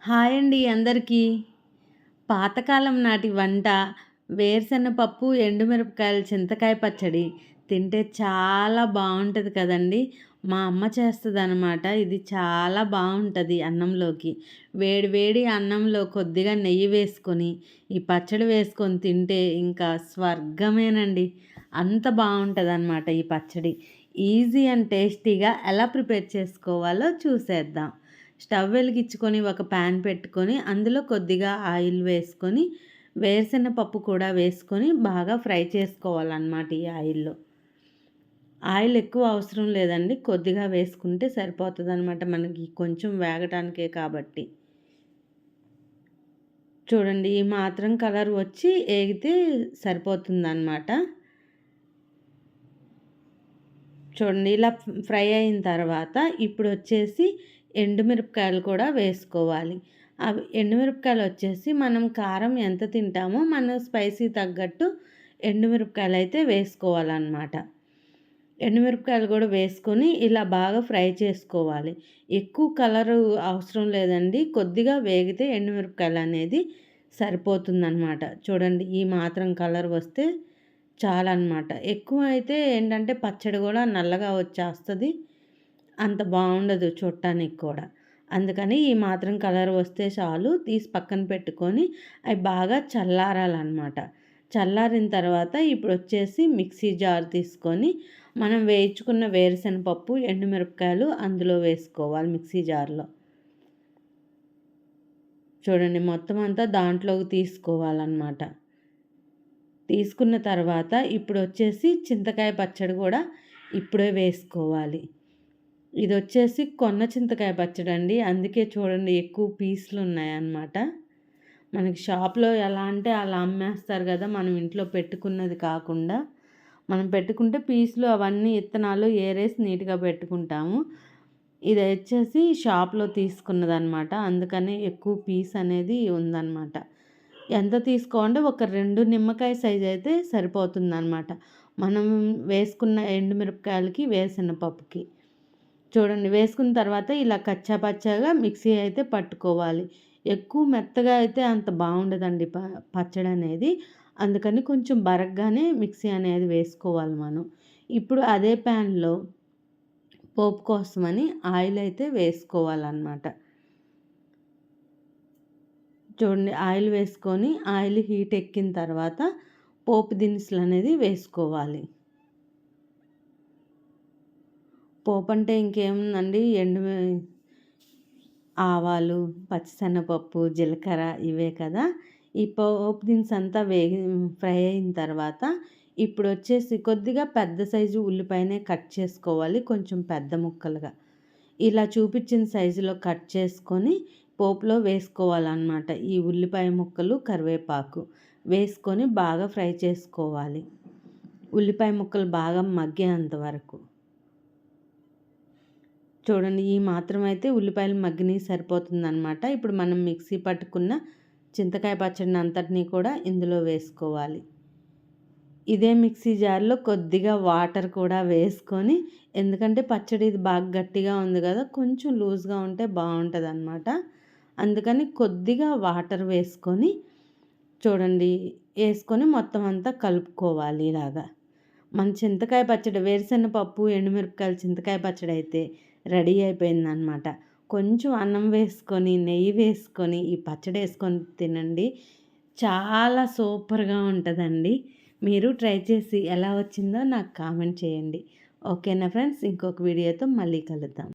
Hi అండి అందరికీ. పాతకాలం నాటి వంట వేరుశెనగపప్పు, ఎండుమిరపకాయలు, చింతకాయ పచ్చడి తింటే చాలా బావుంటది కదండీ! మా అమ్మ చేస్తదనమాట. ఇది చాలా బావుంటది అన్నంలోకి. వేడి వేడి అన్నంలో కొద్దిగా నెయ్యి వేసుకొని, ఈ పచ్చడి వేసుకొని తింటే ఇంకా స్వర్గమేనండి. అంత బావుంటదనమాట ఈ పచ్చడి. ఈజీ అండ్ టేస్టీగా ఎలా ప్రిపేర్ చేసుకోవాలో చూసేద్దాం. స్టవ్ వెలిగించుకొని ఒక ప్యాన్ పెట్టుకొని అందులో కొద్దిగా ఆయిల్ వేసుకొని వేరుశెనగపప్పు కూడా వేసుకొని బాగా ఫ్రై చేసుకోవాలన్నమాట ఈ ఆయిల్‌లో. ఆయిల్ ఎక్కువ అవసరం లేదండి. కొద్దిగా వేసుకుంటే సరిపోతదనమాట మనకి కొంచెం వేగటానికే కాబట్టి. చూడండి ఈ మాత్రం కలర్ వచ్చి ఏగితే సరిపోతుందనమాట. చూడండి ఇలా ఫ్రై అయిన తర్వాత ఇప్పుడొచ్చేసి ఎండుమిరపకాయలు కూడా వేసుకోవాలి. అవి ఎండుమిరపకాయలు వచ్చేసి మనం కారం ఎంత తింటామో మన స్పైసీ తగ్గట్టు ఎండుమిరపకాయలైతే వేసుకోవాలన్నమాట. ఎండుమిరపకాయలు కూడా వేసుకొని ఇలా బాగా ఫ్రై చేసుకోవాలి. ఎక్కువ కలరు అవసరం లేదండి. కొద్దిగా వేగితే ఎండుమిరపకాయలనేది సరిపోతుందనమాట. చూడండి ఈ మాత్రం కలర్ వస్తే చాలనమాట. ఎక్కువ అయితే ఏంటంటే పచ్చడి కూడా నల్లగా వచ్చేస్తది. అంత బావుండదు చూడటానికి కూడా. అందుకని ఈ మాత్రం కలర్ వస్తే చాలు. తీసి పక్కన పెట్టుకొని అవి బాగా చల్లారాలనమాట. చల్లారిన తర్వాత ఇప్పుడొచ్చేసి మిక్సీ జార్ తీసుకొని మనం వేయించుకున్న వేరుశెనగపప్పు, ఎండుమిరపకాయలు అందులో వేసుకోవాలి మిక్సీ జార్‌లో. చూడండి మొత్తం అంతా దాంట్లోకి తీసుకోవాలనమాట. తీసుకున్న తర్వాత ఇప్పుడొచ్చేసి చింతకాయ పచ్చడి కూడా ఇప్పుడే వేసుకోవాలి. ఇదొచ్చేసి కొన్న చింతకాయ పచ్చడండి. అందుకే చూడండి ఎక్కువ పీసులున్నాయన్నమాట. మనకి షాప్‌లో ఎలా అంటే అలా అమ్మేస్తారు గదా! మనం ఇంట్లో పెట్టుకున్నది కాకుండా. మనం పెట్టుకుంటే పీసులు అవన్నీ ఇత్తనాలు ఏరేసి నీట్‌గా పెట్టుకుంటాము. ఇదొచ్చేసి షాప్‌లో తీసుకున్నదనమాట. అందుకని ఎక్కువ పీస్ అనేది ఉందనమాట. ఎంత తీసుకోంటే ఒక 2 నిమ్మకాయ సైజ్ అయితే సరిపోతుందనమాట. మనం వేసుకున్న ఎండుమిరపకాయలకి, వేరుశెనగపప్పుకి. చూడండి వేసుకున్న తర్వాత ఇలా కచ్చా పచ్చాగా మిక్సీ అయితే పట్టుకోవాలి. ఎక్కువ మెత్తగా అయితే అంత బావుండదండి పచ్చడనేది. అందుకని కొంచెం బరగ్గానే మిక్సీ అనేది వేసుకోవాలి మనం. ఇప్పుడు అదే ప్యాన్‌లో పోపు కోసమని ఆయిల్ అయితే వేసుకోవాలన్నమాట. చూడండి ఆయిల్ వేసుకొని ఆయిల్ హీట్ ఎక్కిన తర్వాత పోపు దినుసులనేది వేసుకోవాలి. పోపు అంటే ఇంకేముందండి ఆవాలు, పచ్చిశనగపప్పు, జీలకర్ర ఇవే కదా! ఈ పోపు దినుసంతా ఫ్రై అయిన తర్వాత ఇప్పుడొచ్చేసి కొద్దిగా పెద్ద సైజు ఉల్లిపాయనే కట్ చేసుకోవాలి. కొంచెం పెద్ద ముక్కలుగా. ఇలా చూపించిన సైజులో కట్ చేసుకొని పోపులో వేసుకోవాలన్నమాట. ఈ ఉల్లిపాయ ముక్కలు, కరివేపాకు వేసుకొని బాగా ఫ్రై చేసుకోవాలి. ఉల్లిపాయ ముక్కలు బాగా మగ్గేంత వరకు. చూడండి ఈ మాత్రం అయితే ఉల్లిపాయలు మగ్గినయి సరిపోతుందనమాట. ఇప్పుడు మనం మిక్సీ పట్టుకున్న చింతకాయ పచ్చడిని అంతటిని కూడా ఇందులో వేసుకోవాలి. ఇదే మిక్సీ జార్‌లో కొద్దిగా వాటర్ కూడా వేసుకొని ఎందుకంటే పచ్చడి ఇది బాగా గట్టిగా ఉంది కదా! కొంచెం లూజ్‌గా ఉంటే బావుంటదనమాట. అందుకని కొద్దిగా వాటర్ వేసుకొని చూడండి ఏసుకొని మొత్తం అంతా కలుపుకోవాలి ఇలాగా. మన చింతకాయ పచ్చడి వేరుశెనగపప్పు, ఎండుమిరపకాయలు చింతకాయ పచ్చడైతే రెడీ అయిపోయిందనమాట. కొంచెం అన్నం వేసుకొని, నెయ్యి వేసుకొని, ఈ పచ్చడేసుకొని తినండి. చాలా సూపర్‌గా ఉంటదండి. మీరు ట్రై చేసి ఎలా వచ్చిందో నాకు కామెంట్ చేయండి. ఓకేనా ఫ్రెండ్స్? ఇంకొక వీడియోతో మళ్ళీ కలుద్దాం.